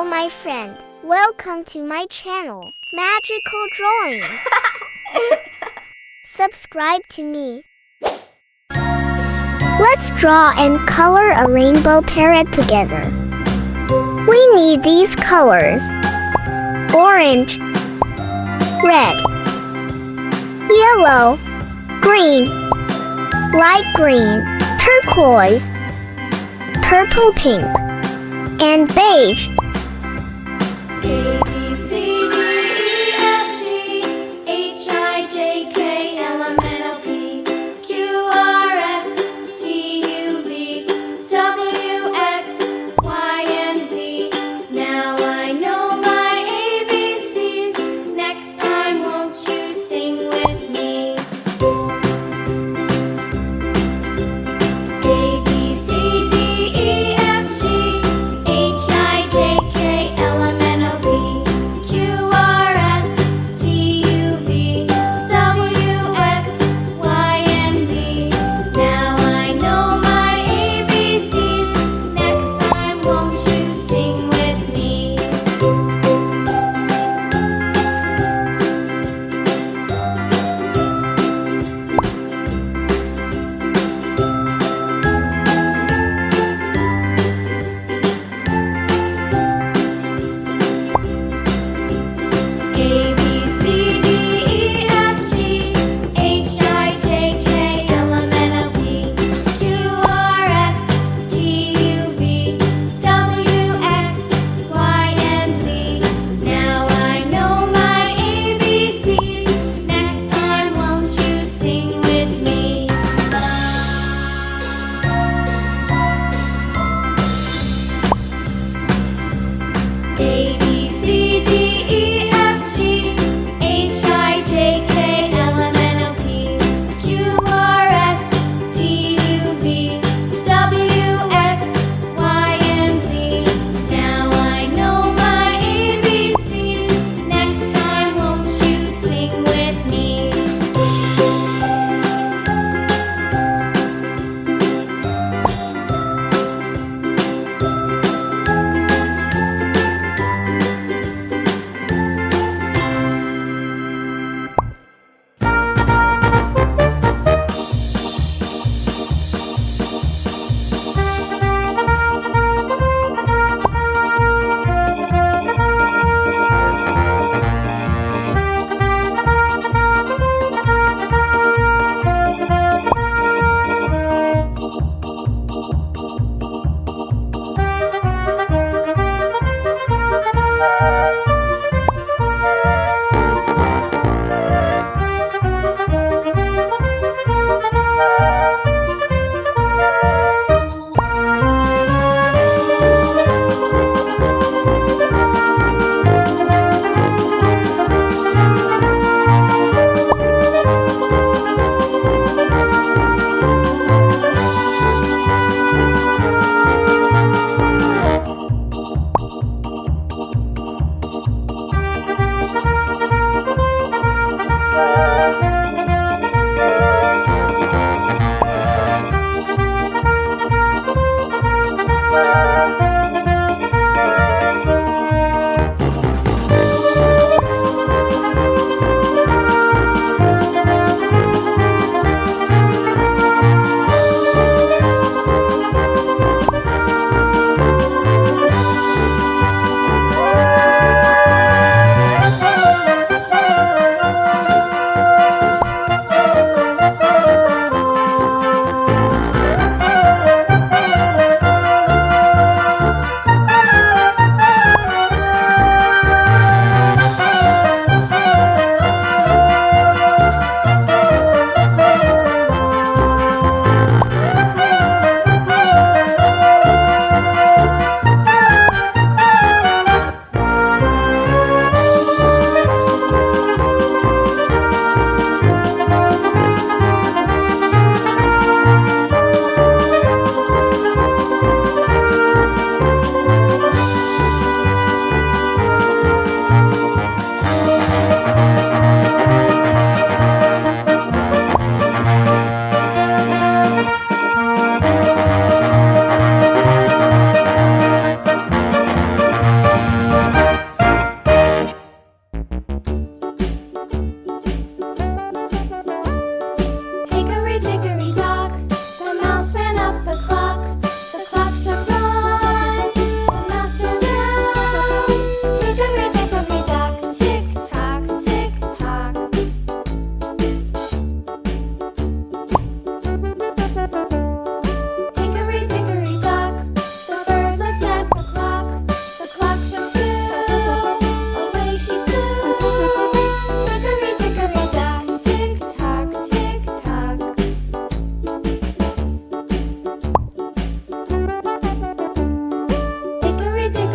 Hello, my friend. Welcome to my channel, Magical Drawing. Subscribe to me. Let's draw and color a rainbow parrot together. We need these colors: orange, red, yellow, green, light green, turquoise, purple pink, and beige. A, B, C, D, E, F, G, H, I, J, K, L, M, N, O, P, Q, R, S, T, U, V, W, X, Y, and Z. Now I know my ABCs. Next time, won't you sing with me? A, B, C, D, E, F, G, H, I, J,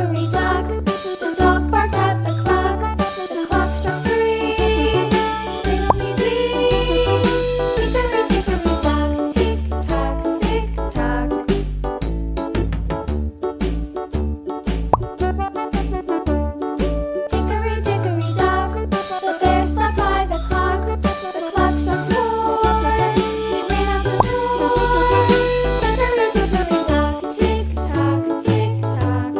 hickory dock. The dog barked at the clock. The clock struck 3. Diddly-dee. Hickory dickory dock. Tick tock, tick tock. Hickory dickory dock. The bear slept by the clock. The clock struck 4. He ran out the door. Hickory dickory dock. Tick tock, tick tock.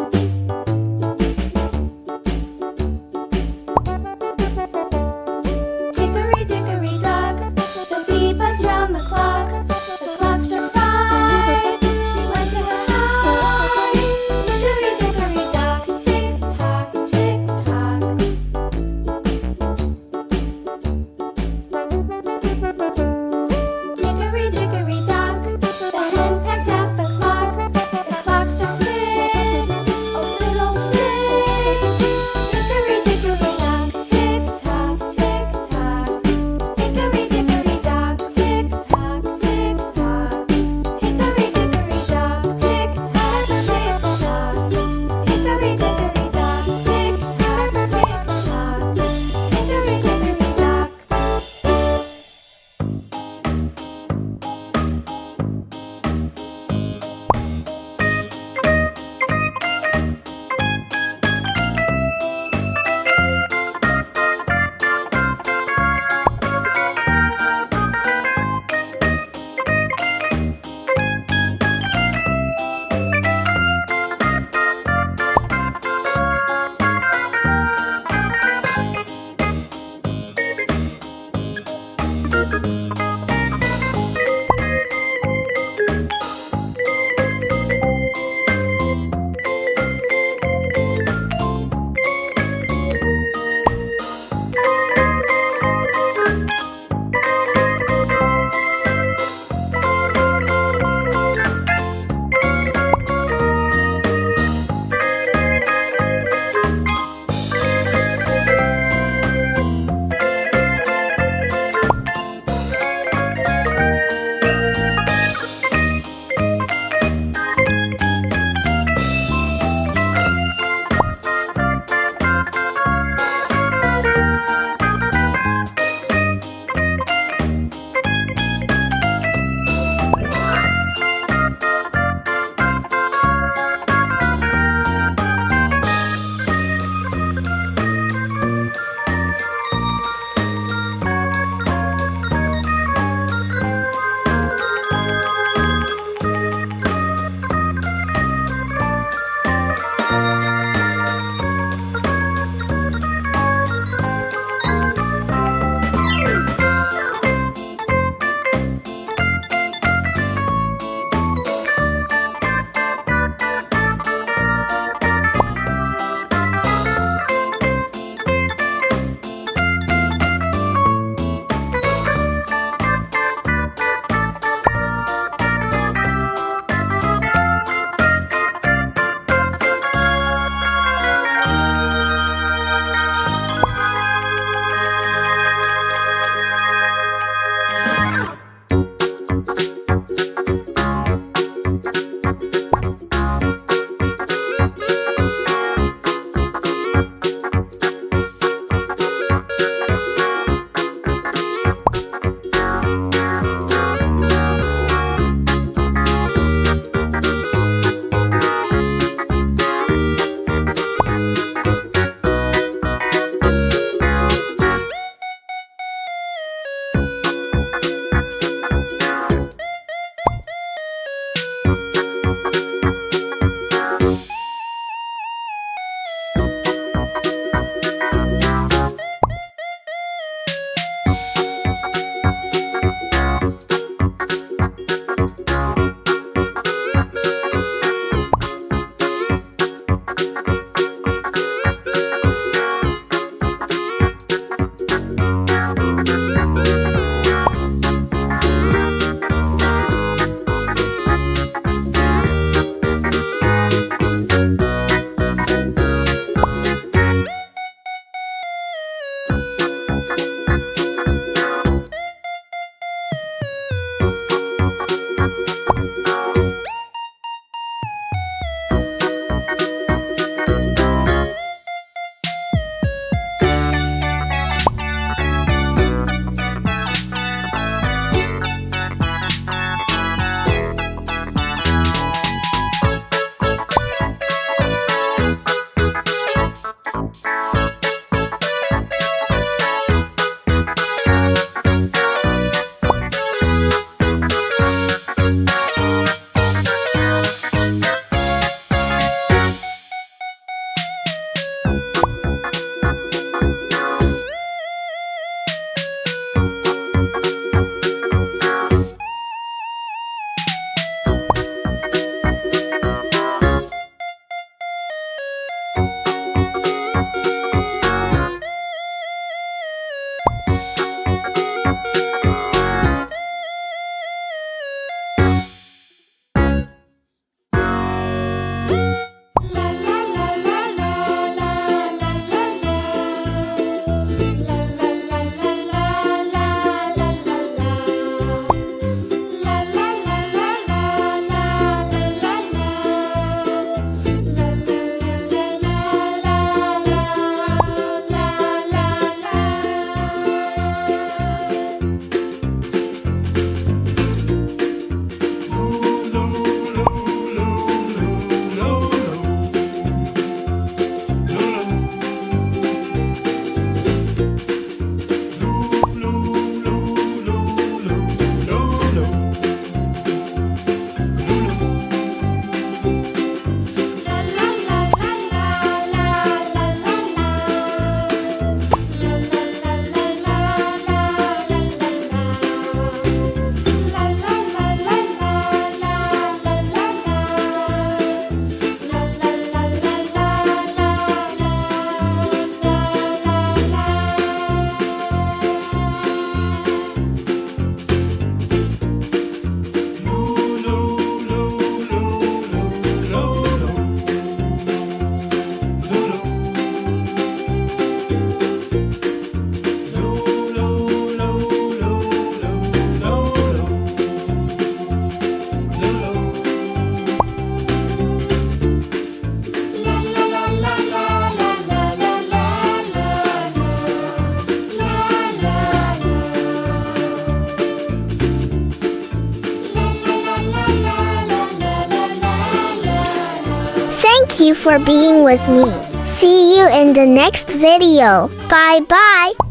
Thank you for being with me. See you in the next video. Bye bye.